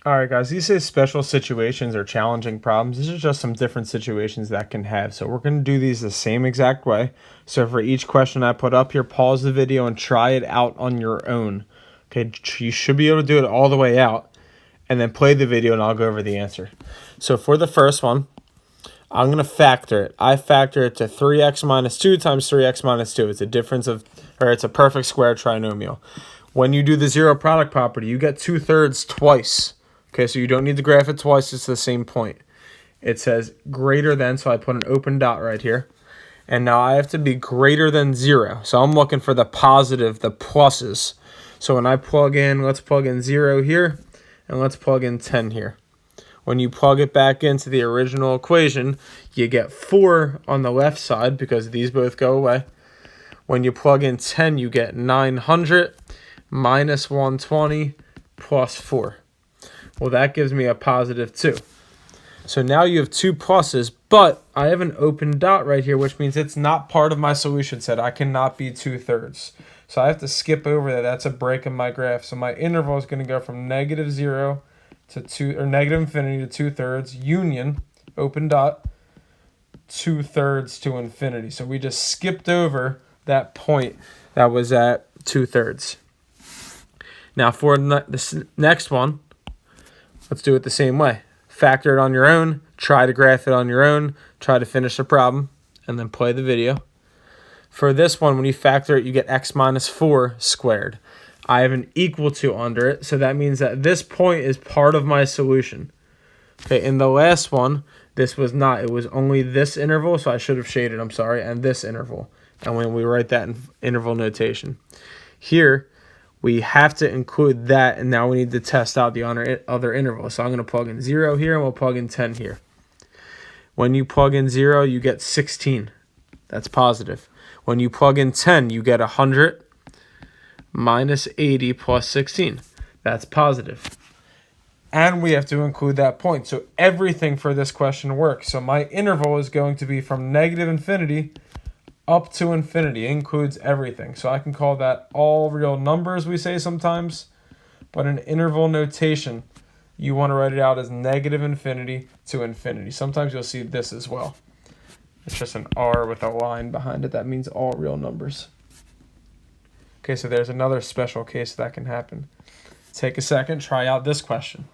All right, guys, these are special situations or challenging problems. These are just some different situations that can have. So we're going to do these the same exact way. So for each question I put up here, pause the video and try it out on your own. Okay, you should be able to do it all the way out and then play the video and I'll go over the answer. So for the first one, I'm going to factor it. I factor it to 3x minus 2 times 3x minus 2. It's a difference of, or it's a perfect square trinomial. When you do the zero product property, you get 2/3 twice. Okay, so you don't need to graph it twice. It's the same point. It says greater than, so I put an open dot right here. And now I have to be greater than 0. So I'm looking for the positive, the pluses. So when I plug in, let's plug in 0 here, and let's plug in 10 here. When you plug it back into the original equation, you get 4 on the left side because these both go away. When you plug in 10, you get 900 minus 120 plus 4. Well, that gives me a positive 2. So now you have 2 pluses, but I have an open dot right here, which means it's not part of my solution set. I cannot be 2/3. So I have to skip over that. That's a break in my graph. So my interval is going to go from -0 to 2, or negative infinity to 2/3, union, open dot, 2/3 to infinity. So we just skipped over that point that was at 2/3. Now for this next one, let's do it the same way. Factor it on your own, try to graph it on your own, try to finish the problem, and then play the video. For this one, when you factor it, you get x minus 4 squared. I have an equal to under it, so that means that this point is part of my solution. Okay, in the last one, this was not. It was only this interval, so I should have shaded, I'm sorry, and this interval. And when we write that in interval notation. Here, we have to include that, and now we need to test out the other interval. So I'm going to plug in 0 here, and we'll plug in 10 here. When you plug in 0, you get 16. That's positive. When you plug in 10, you get 100 minus 80 plus 16. That's positive. And we have to include that point. So everything for this question works. So my interval is going to be from negative infinity up to infinity. It includes everything. So I can call that all real numbers, we say sometimes. But in interval notation, you want to write it out as negative infinity to infinity. Sometimes you'll see this as well. It's just an R with a line behind it. That means all real numbers. Okay, so there's another special case that can happen. Take a second, try out this question.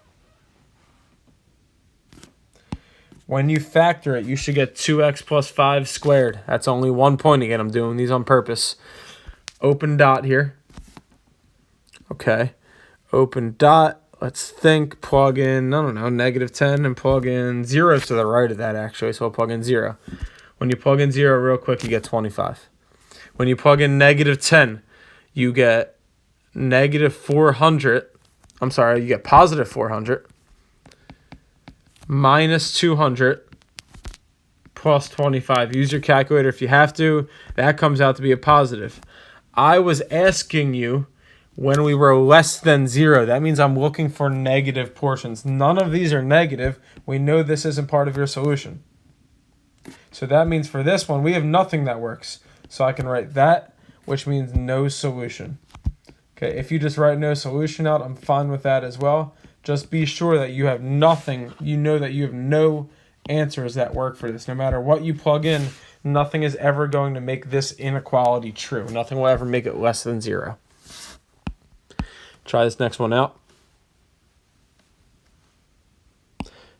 When you factor it, you should get 2x plus 5 squared. That's only 1 point again. I'm doing these on purpose. Open dot here. Okay. Open dot. Let's think. Plug in, I don't know, negative 10 and plug in 0 to the right of that, actually. So I'll plug in 0. When you plug in 0 real quick, you get 25. When you plug in negative 10, you get negative 400. I'm sorry, you get positive 400. Minus 200 plus 25. Use your calculator if you have to. That comes out to be a positive. I was asking you when we were less than 0. That means I'm looking for negative portions. None of these are negative. We know this isn't part of your solution. So that means for this one, we have nothing that works. So I can write that, which means no solution. Okay, if you just write no solution out, I'm fine with that as well. Just be sure that you have nothing, you know that you have no answers that work for this. No matter what you plug in, nothing is ever going to make this inequality true. Nothing will ever make it less than 0. Try this next one out.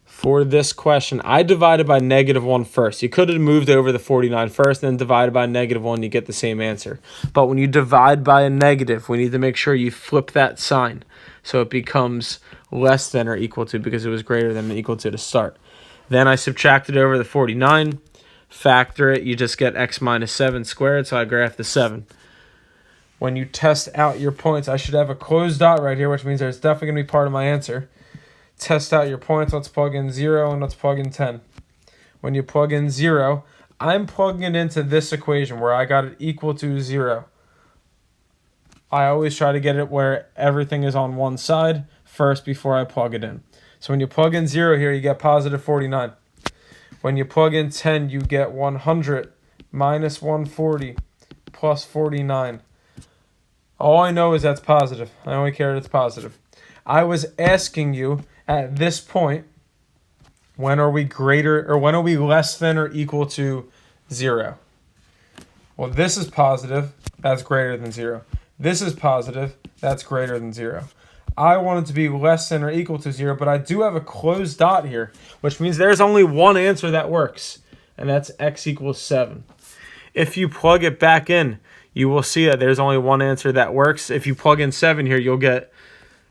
For this question, I divided by -1 first. You could have moved over the 49 first, then divided by -1, you get the same answer. But when you divide by a negative, we need to make sure you flip that sign so it becomes less than or equal to, because it was greater than or equal to start. Then I subtracted over the 49, factor it, you just get x minus 7 squared, so I graph the 7. When you test out your points, I should have a closed dot right here, which means there's definitely going to be part of my answer. Test out your points. Let's plug in 0 and let's plug in 10. When you plug in 0, I'm plugging it into this equation where I got it equal to 0. I always try to get it where everything is on one side first before I plug it in. So when you plug in 0 here, you get positive 49. When you plug in 10, you get 100 minus 140 plus 49. All I know is that's positive. I only care that it's positive. I was asking you at this point, when are we less than or equal to 0? Well, this is positive, that's greater than 0. This is positive, that's greater than 0. I want it to be less than or equal to 0, but I do have a closed dot here, which means there's only one answer that works, and that's x equals 7. If you plug it back in, you will see that there's only one answer that works. If you plug in 7 here, you'll get,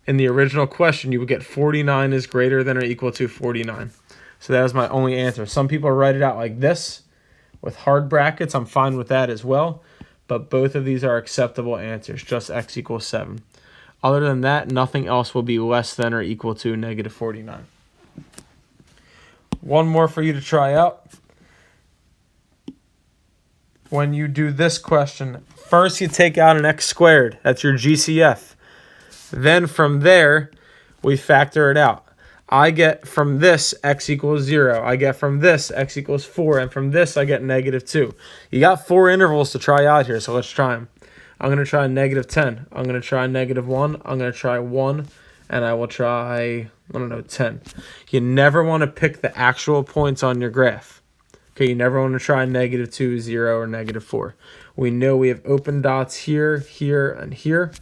in the original question, you would get 49 is greater than or equal to 49. So that was my only answer. Some people write it out like this with hard brackets. I'm fine with that as well. But both of these are acceptable answers, just x equals 7. Other than that, nothing else will be less than or equal to negative 49. One more for you to try out. When you do this question, first you take out an x squared. That's your GCF. Then from there, we factor it out. I get from this x equals 0. I get from this x equals 4. And from this, I get negative 2. You got 4 intervals to try out here, so let's try them. I'm going to try negative 10. I'm going to try negative 1. I'm going to try 1. And I will try, 10. You never want to pick the actual points on your graph. Okay, you never want to try negative 2, 0, or negative 4. We know we have open dots here, here, and here.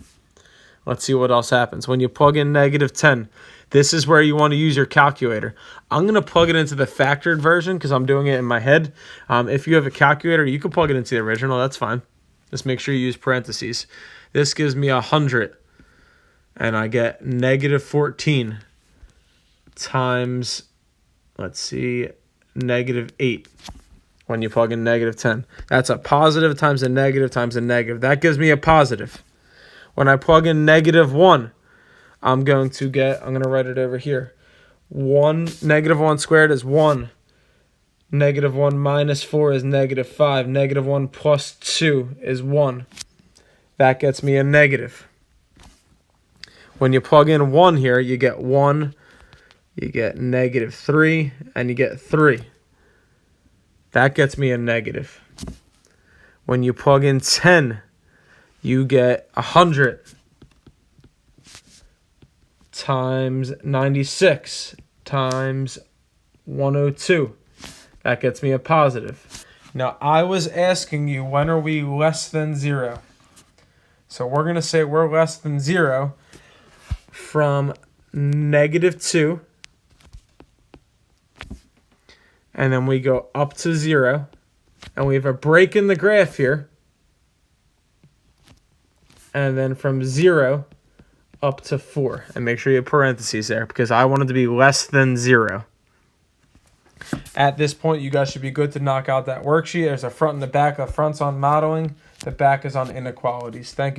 Let's see what else happens. When you plug in negative 10, this is where you want to use your calculator. I'm going to plug it into the factored version because I'm doing it in my head. If you have a calculator, you can plug it into the original. That's fine. Just make sure you use parentheses. This gives me 100. And I get negative 14 times, let's see, negative 8. When you plug in negative 10. That's a positive times a negative times a negative. That gives me a positive. When I plug in negative 1, I'm going to write it over here. Negative 1 squared is 1. Negative 1 minus 4 is negative 5. Negative 1 plus 2 is 1. That gets me a negative. When you plug in 1 here, you get 1, you get negative 3, and you get 3. That gets me a negative. When you plug in 10, you get 100 times 96 times 102. That gets me a positive. Now, I was asking you, when are we less than 0? So we're going to say we're less than 0 from negative 2. And then we go up to 0. And we have a break in the graph here. And then from 0 up to 4. And make sure you have parentheses there because I want it to be less than 0. At this point, you guys should be good to knock out that worksheet. There's a front and the back. The front's on modeling. The back is on inequalities. Thank you.